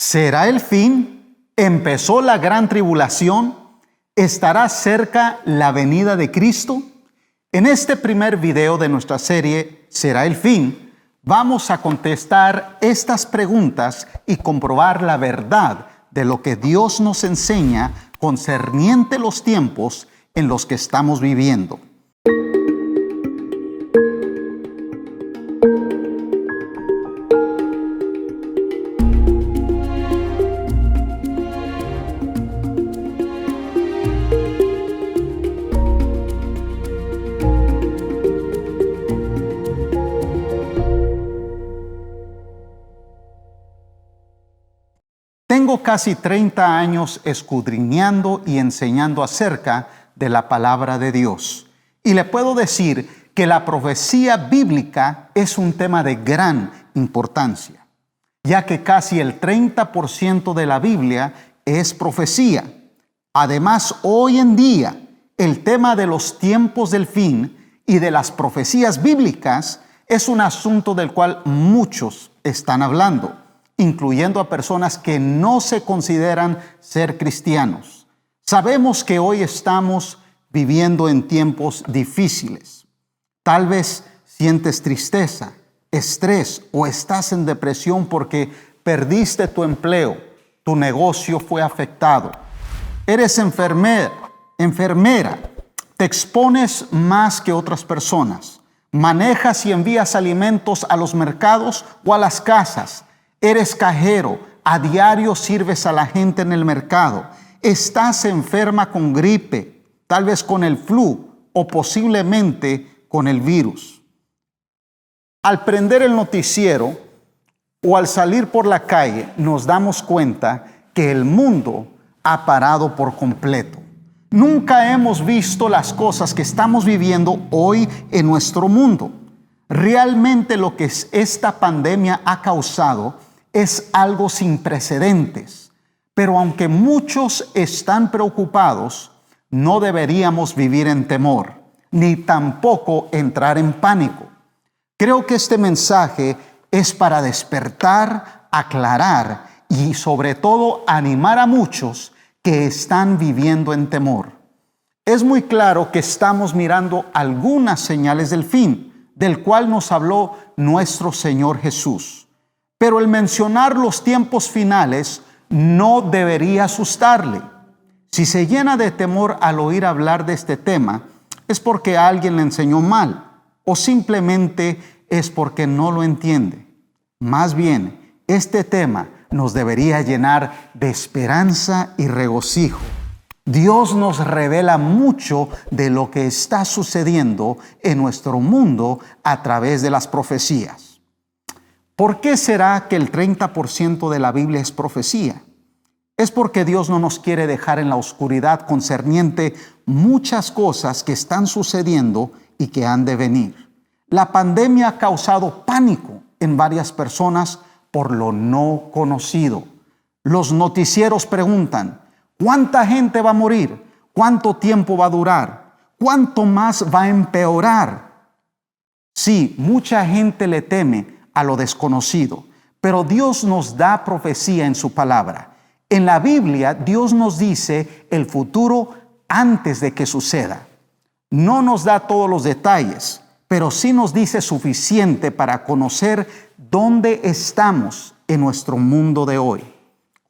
¿Será el fin? ¿Empezó la gran tribulación? ¿Estará cerca la venida de Cristo? En este primer video de nuestra serie, ¿Será el fin?, vamos a contestar estas preguntas y comprobar la verdad de lo que Dios nos enseña concerniente los tiempos en los que estamos viviendo. Tengo casi 30 años escudriñando y enseñando acerca de la palabra de Dios. Y le puedo decir que la profecía bíblica es un tema de gran importancia, ya que casi el 30% de la Biblia es profecía. Además, hoy en día, el tema de los tiempos del fin y de las profecías bíblicas es un asunto del cual muchos están hablando, incluyendo a personas que no se consideran ser cristianos. Sabemos que hoy estamos viviendo en tiempos difíciles. Tal vez sientes tristeza, estrés o estás en depresión porque perdiste tu empleo, tu negocio fue afectado. Eres enfermera, te expones más que otras personas. Manejas y envías alimentos a los mercados o a las casas. Eres cajero, a diario sirves a la gente en el mercado. Estás enferma con gripe, tal vez con el flu o posiblemente con el virus. Al prender el noticiero o al salir por la calle, nos damos cuenta que el mundo ha parado por completo. Nunca hemos visto las cosas que estamos viviendo hoy en nuestro mundo. Realmente lo que esta pandemia ha causado es algo sin precedentes. Pero aunque muchos están preocupados, no deberíamos vivir en temor, ni tampoco entrar en pánico. Creo que este mensaje es para despertar, aclarar y sobre todo animar a muchos que están viviendo en temor. Es muy claro que estamos mirando algunas señales del fin, del cual nos habló nuestro Señor Jesús. Pero el mencionar los tiempos finales no debería asustarle. Si se llena de temor al oír hablar de este tema, es porque alguien le enseñó mal o simplemente es porque no lo entiende. Más bien, este tema nos debería llenar de esperanza y regocijo. Dios nos revela mucho de lo que está sucediendo en nuestro mundo a través de las profecías. ¿Por qué será que el 30% de la Biblia es profecía? Es porque Dios no nos quiere dejar en la oscuridad concerniente muchas cosas que están sucediendo y que han de venir. La pandemia ha causado pánico en varias personas por lo no conocido. Los noticieros preguntan: ¿cuánta gente va a morir? ¿Cuánto tiempo va a durar? ¿Cuánto más va a empeorar? Sí, mucha gente le teme a lo desconocido, pero Dios nos da profecía en su palabra. En la Biblia, Dios nos dice el futuro antes de que suceda. No nos da todos los detalles, pero sí nos dice suficiente para conocer dónde estamos en nuestro mundo de hoy.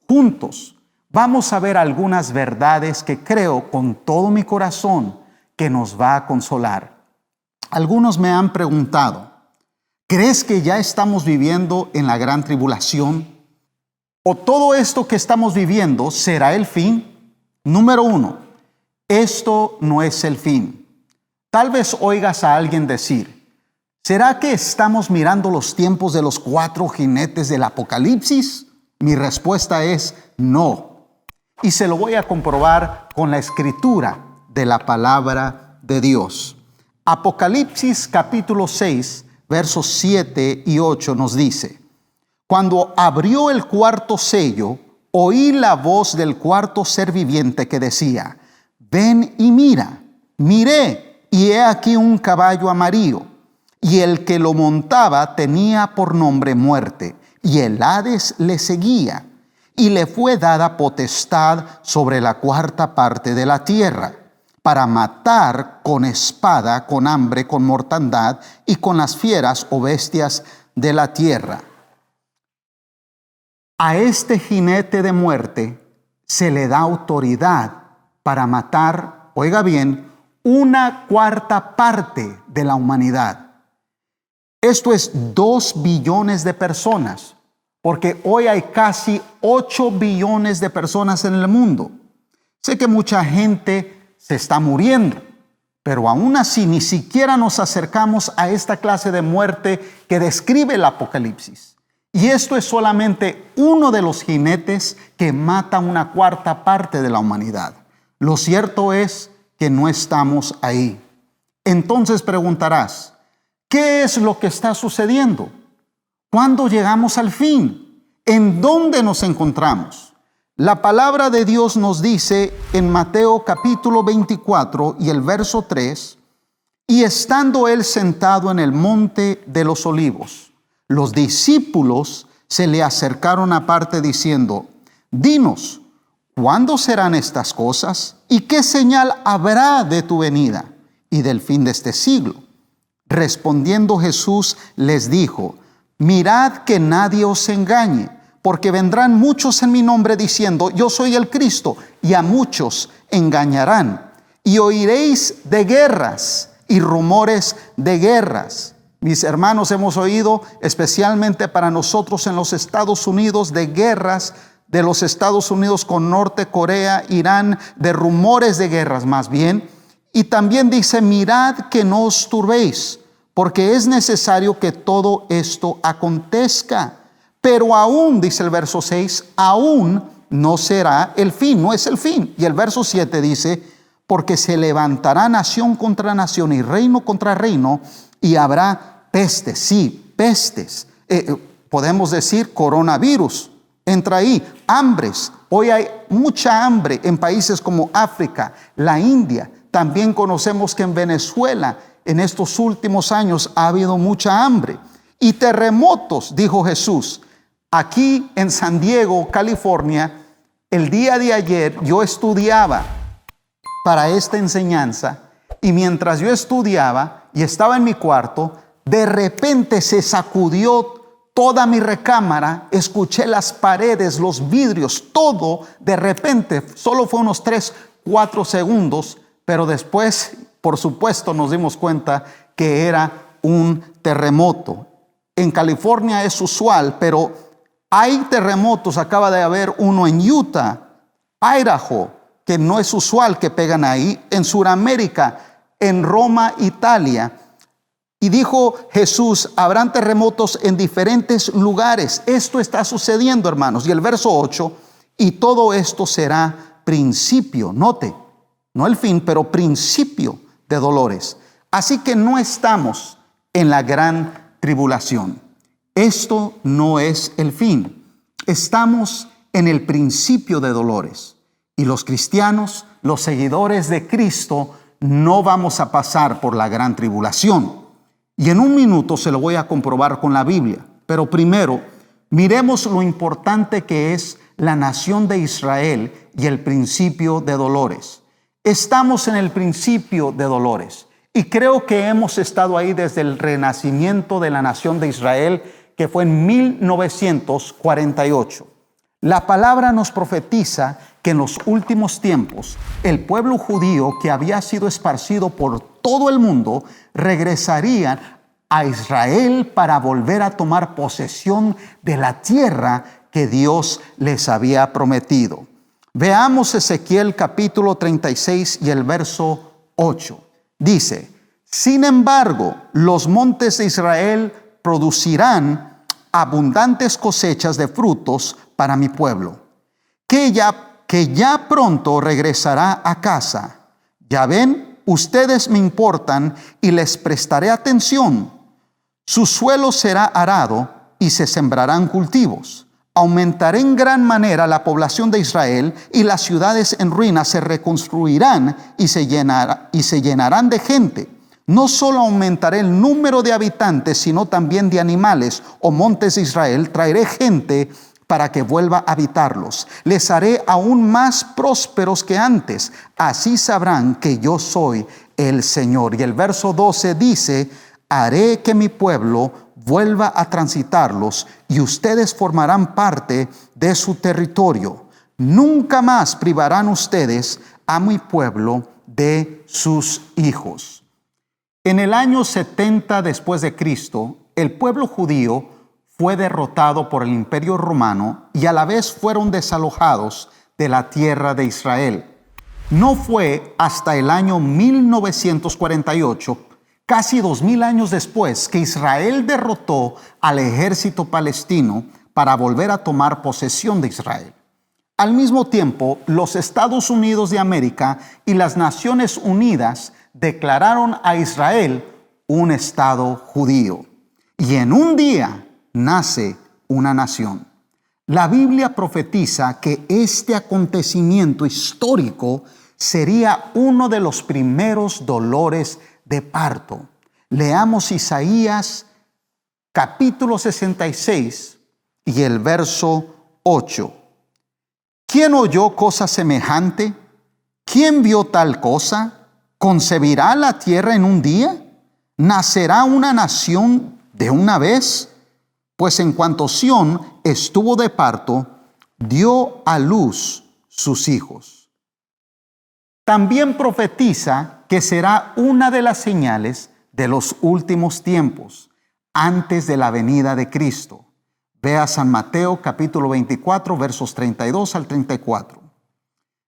Juntos vamos a ver algunas verdades que creo con todo mi corazón que nos va a consolar. Algunos me han preguntado: ¿crees que ya estamos viviendo en la gran tribulación? ¿O todo esto que estamos viviendo será el fin? Número 1, esto no es el fin. Tal vez oigas a alguien decir: ¿será que estamos mirando los tiempos de los 4 jinetes del Apocalipsis? Mi respuesta es no. Y se lo voy a comprobar con la escritura de la palabra de Dios. Apocalipsis capítulo 6, versos 7 y 8 nos dice: cuando abrió el cuarto sello, oí la voz del cuarto ser viviente que decía: ven y mira. Miré, y he aquí un caballo amarillo, y el que lo montaba tenía por nombre Muerte, y el Hades le seguía, y le fue dada potestad sobre la cuarta parte de la tierra, para matar con espada, con hambre, con mortandad y con las fieras o bestias de la tierra. A este jinete de muerte se le da autoridad para matar, oiga bien, una cuarta parte de la humanidad. Esto es 2 billones de personas, porque hoy hay casi 8 billones de personas en el mundo. Sé que mucha gente se está muriendo, pero aún así ni siquiera nos acercamos a esta clase de muerte que describe el Apocalipsis. Y esto es solamente uno de los jinetes que mata una cuarta parte de la humanidad. Lo cierto es que no estamos ahí. Entonces preguntarás, ¿qué es lo que está sucediendo? ¿Cuándo llegamos al fin? ¿En dónde nos encontramos? La palabra de Dios nos dice en Mateo capítulo 24 y el verso 3, y estando él sentado en el monte de los olivos, los discípulos se le acercaron aparte diciendo, dinos, ¿cuándo serán estas cosas? ¿Y qué señal habrá de tu venida y del fin de este siglo? Respondiendo Jesús les dijo, mirad que nadie os engañe, porque vendrán muchos en mi nombre diciendo, yo soy el Cristo, y a muchos engañarán. Y oiréis de guerras y rumores de guerras. Mis hermanos, hemos oído, especialmente para nosotros en los Estados Unidos, de guerras de los Estados Unidos con Norte Corea, Irán, de rumores de guerras más bien. Y también dice, mirad que no os turbéis, porque es necesario que todo esto acontezca. Pero aún, dice el verso 6, aún no será el fin, no es el fin. Y el verso 7 dice, porque se levantará nación contra nación y reino contra reino, y habrá pestes, sí, pestes. Podemos decir coronavirus, entra ahí, hambres. Hoy hay mucha hambre en países como África, la India. También conocemos que en Venezuela, en estos últimos años, ha habido mucha hambre. Y terremotos, dijo Jesús. Aquí en San Diego, California, el día de ayer yo estudiaba para esta enseñanza, y mientras yo estudiaba y estaba en mi cuarto, de repente se sacudió toda mi recámara, escuché las paredes, los vidrios, todo de repente, solo fue unos 3-4 segundos, pero después, por supuesto, nos dimos cuenta que era un terremoto. En California es usual, pero hay terremotos, acaba de haber uno en Utah, Idaho, que no es usual que pegan ahí, en Sudamérica, en Roma, Italia. Y dijo Jesús, habrán terremotos en diferentes lugares. Esto está sucediendo, hermanos. Y el verso 8, y todo esto será principio, note, no el fin, pero principio de dolores. Así que no estamos en la gran tribulación. Esto no es el fin. Estamos en el principio de dolores. Y los cristianos, los seguidores de Cristo, no vamos a pasar por la gran tribulación. Y en un minuto se lo voy a comprobar con la Biblia. Pero primero, miremos lo importante que es la nación de Israel y el principio de dolores. Estamos en el principio de dolores. Y creo que hemos estado ahí desde el renacimiento de la nación de Israel, que fue en 1948. La palabra nos profetiza que en los últimos tiempos el pueblo judío que había sido esparcido por todo el mundo regresaría a Israel para volver a tomar posesión de la tierra que Dios les había prometido. Veamos Ezequiel capítulo 36 y el verso 8. Dice, sin embargo, los montes de Israel producirán abundantes cosechas de frutos para mi pueblo, que ya pronto regresará a casa. Ya ven, ustedes me importan y les prestaré atención. Su suelo será arado y se sembrarán cultivos. Aumentaré en gran manera la población de Israel, y las ciudades en ruinas se reconstruirán y se llenarán de gente. No solo aumentaré el número de habitantes, sino también de animales, o montes de Israel. Traeré gente para que vuelva a habitarlos. Les haré aún más prósperos que antes. Así sabrán que yo soy el Señor. Y el verso 12 dice: haré que mi pueblo vuelva a transitarlos y ustedes formarán parte de su territorio. Nunca más privarán ustedes a mi pueblo de sus hijos. En el año 70 después de Cristo, el pueblo judío fue derrotado por el Imperio Romano y a la vez fueron desalojados de la tierra de Israel. No fue hasta el año 1948, casi 2000 años después, que Israel derrotó al ejército palestino para volver a tomar posesión de Israel. Al mismo tiempo, los Estados Unidos de América y las Naciones Unidas declararon a Israel un Estado judío. Y en un día nace una nación. La Biblia profetiza que este acontecimiento histórico sería uno de los primeros dolores de parto. Leamos Isaías capítulo 66 y el verso 8. ¿Quién oyó cosa semejante? ¿Quién vio tal cosa? ¿Concebirá la tierra en un día? ¿Nacerá una nación de una vez? Pues en cuanto Sión estuvo de parto, dio a luz sus hijos. También profetiza que será una de las señales de los últimos tiempos, antes de la venida de Cristo. Vea San Mateo capítulo 24, versos 32 al 34.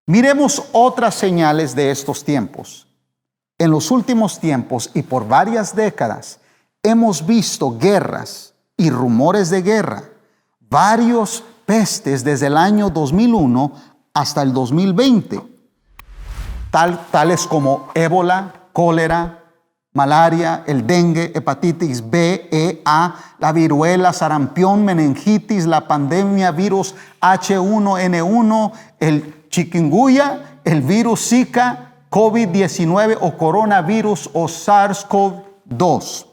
Miremos otras señales de estos tiempos. En los últimos tiempos y por varias décadas hemos visto guerras y rumores de guerra, varios pestes desde el año 2001 hasta el 2020, tales como ébola, cólera, malaria, el dengue, hepatitis B, E, A, la viruela, sarampión, meningitis, la pandemia, virus H1N1, el chikungunya, el virus Zika, COVID-19 o coronavirus o SARS-CoV-2.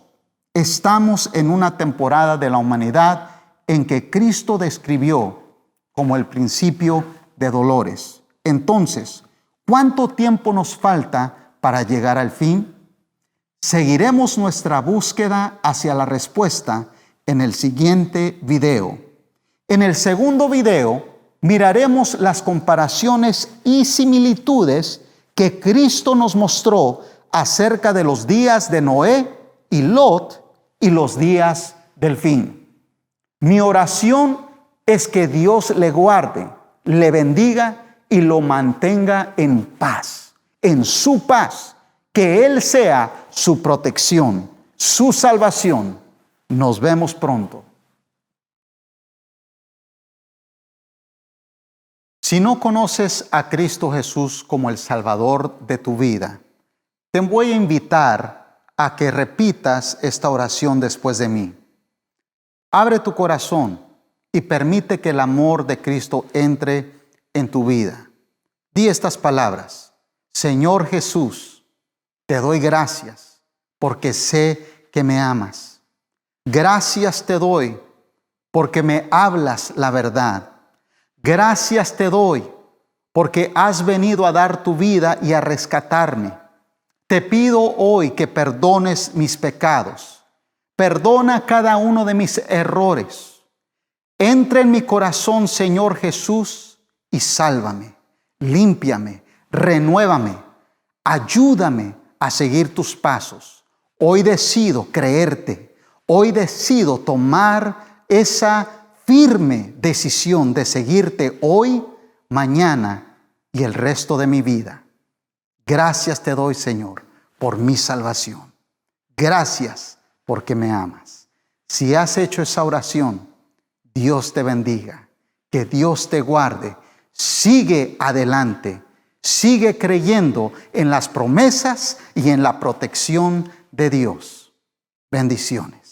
Estamos en una temporada de la humanidad en que Cristo describió como el principio de dolores. Entonces, ¿cuánto tiempo nos falta para llegar al fin? Seguiremos nuestra búsqueda hacia la respuesta en el siguiente video. En el segundo video miraremos las comparaciones y similitudes que Cristo nos mostró acerca de los días de Noé y Lot y los días del fin. Mi oración es que Dios le guarde, le bendiga y lo mantenga en paz, en su paz. Que Él sea su protección, su salvación. Nos vemos pronto. Si no conoces a Cristo Jesús como el Salvador de tu vida, te voy a invitar a que repitas esta oración después de mí. Abre tu corazón y permite que el amor de Cristo entre en tu vida. Di estas palabras: Señor Jesús, te doy gracias porque sé que me amas. Gracias te doy porque me hablas la verdad. Gracias te doy porque has venido a dar tu vida y a rescatarme. Te pido hoy que perdones mis pecados. Perdona cada uno de mis errores. Entra en mi corazón, Señor Jesús, y sálvame. Límpiame, renuévame, ayúdame a seguir tus pasos. Hoy decido creerte. Hoy decido tomar esa firme decisión de seguirte hoy, mañana y el resto de mi vida. Gracias te doy, Señor, por mi salvación. Gracias porque me amas. Si has hecho esa oración, Dios te bendiga. Que Dios te guarde. Sigue adelante. Sigue creyendo en las promesas y en la protección de Dios. Bendiciones.